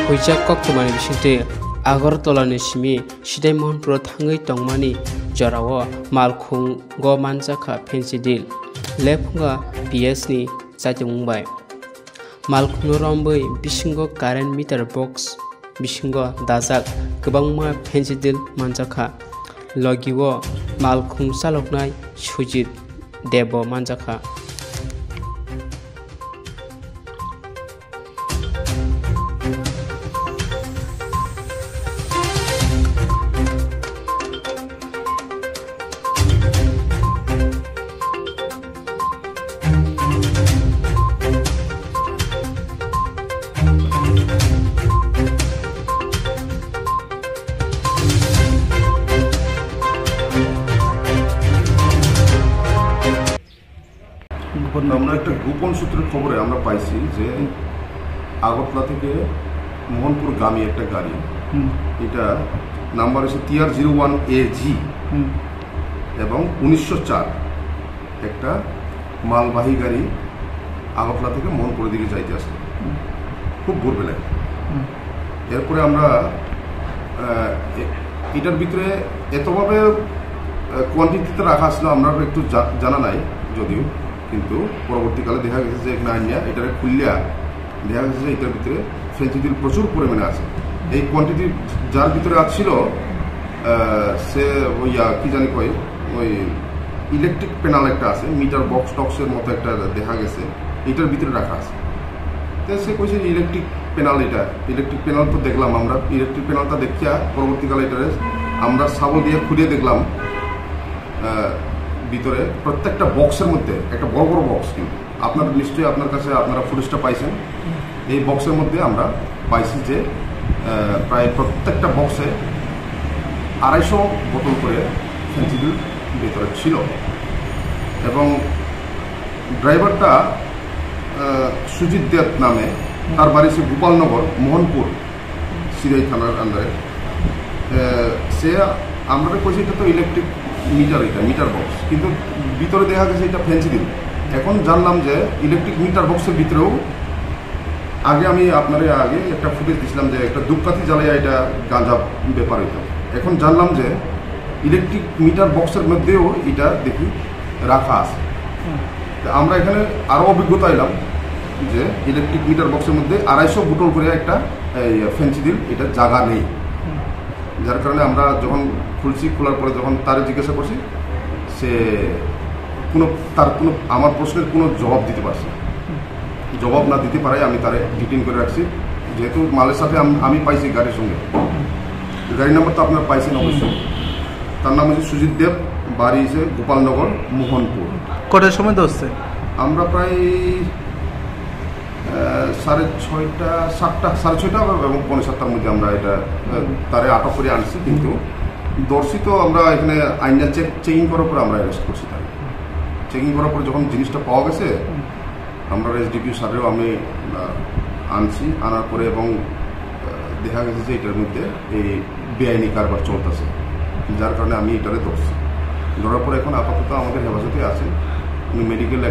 huijak koktomani bisingte Agartala ni simi sidai Mohanpur thangai tongmani jarao malkhungo manjaka fensidil lephunga PS ni chaitumungbai malkhungno rombai bisingo current meter box bisingo dajak kwbangma fensidil manjaka logiwo malkhung chaloknai Sujit Debo manjaka আমরা একটা গোপন সূত্রের খবরে আমরা পাইছি যে আগরতলা থেকে মোহনপুর গামী একটা গাড়ি, এটা নাম্বার হচ্ছে TR01AG এবং 1904 একটা মালবাহী গাড়ি আগরতলা থেকে মোহনপুরের দিকে যাইতে আসে খুব ভোরবেলায়। এরপরে আমরা এটার ভিতরে এতভাবে কোয়ান্টিটিতে রাখা আসলে আমরা একটু জানা নাই যদিও, কিন্তু পরবর্তীকালে দেখা গেছে যে এখানে আইনিয়া এটারে খুললিয়া দেখা গেছে যে এটার ভিতরে ফেন্সিডিল প্রচুর পরিমাণে আছে। এই কোয়ান্টিটি যার ভিতরে ছিল সে ওই কি জানি কয় ওই ইলেকট্রিক প্যানেল একটা আছে, মিটার বক্স টক্সের মতো একটা দেখা গেছে এটার ভিতরে রাখা আছে। তো সে কইছে ইলেকট্রিক প্যানেল, এটা ইলেকট্রিক প্যানেল তো দেখলাম আমরা, ইলেকট্রিক প্যানেলটা দেখিয়া পরবর্তীকালে এটারে আমরা সাবল দিয়ে খুঁড়িয়ে দেখলাম ভিতরে প্রত্যেকটা বক্সের মধ্যে একটা বড় বড় বক্স, কিন্তু আপনারা নিশ্চয়ই আপনার কাছে আপনারা ফুটেজটা পাইছেন। এই বক্সের মধ্যে আমরা পাইছি যে প্রায় প্রত্যেকটা বক্সে 250 বোতল করে ফেন্সিডিল ভিতরে ছিল এবং ড্রাইভারটা সুজিত দেব নামে, তার বাড়ি সে গোপালনগর মোহনপুর সিরাই থানার আন্ডারে। সে আমরা কইছি এটা তো ইলেকট্রিক মিটার, এটা মিটার বক্স, কিন্তু ভিতরে দেখা গেছে এটা ফেন্সিডিল। এখন জানলাম যে ইলেকট্রিক মিটার বক্সের ভিতরেও আমি আপনার আগে একটা ফুটেজ দিয়েছিলাম যে একটা ধূপকাঠি জ্বালিয়ে এটা গাঁজা ব্যাপার হইতো। এখন জানলাম যে ইলেকট্রিক মিটার বক্সের মধ্যেও এটা দেখি রাখা আছে। আমরা এখানে আরও অভিজ্ঞতা এলাম যে ইলেকট্রিক মিটার বক্সের মধ্যে 250 বোতল করে একটা ফেন্সিডিল এটা জায়গা নেই, যার কারণে আমরা যখন খুলছি, খোলার পরে যখন তারে জিজ্ঞাসা করছি সে তার কোনো আমার প্রশ্নের কোনো জবাব দিতে পারছে না। জবাব না দিতে পারায় আমি তারে ডিটেইন করে রাখছি, যেহেতু মালের সাথে আমি পাইছি গাড়ির সঙ্গে, গাড়ির নাম্বার তো আপনারা পাইছেন অবশ্যই। তার নাম হচ্ছে সুজিত দেব, বাড়ি হচ্ছে গোপালনগর মোহনপুর। কটার সময় ধরছে? আমরা প্রায় 6:30, 7:30 এবং 6:45 মধ্যে আমরা এটা তারে আটক করে আনছি, কিন্তু দর্শি তো আমরা এখানে আইনা চেকিং করার পরে আমরা অ্যারেস্ট করছি। তাই চেকিং করার পরে যখন জিনিসটা পাওয়া গেছে আমরা SDPO স্যারেও আমি আনছি, আনার পরে এবং দেখা গেছে যে এটার মধ্যে এই বেআইনি কারবার চলতেছে, যার কারণে আমি এটারে ধরছি। ধরার পরে এখন আপাতত আমাদের হেফাজতে আছে, উনি মেডিকেল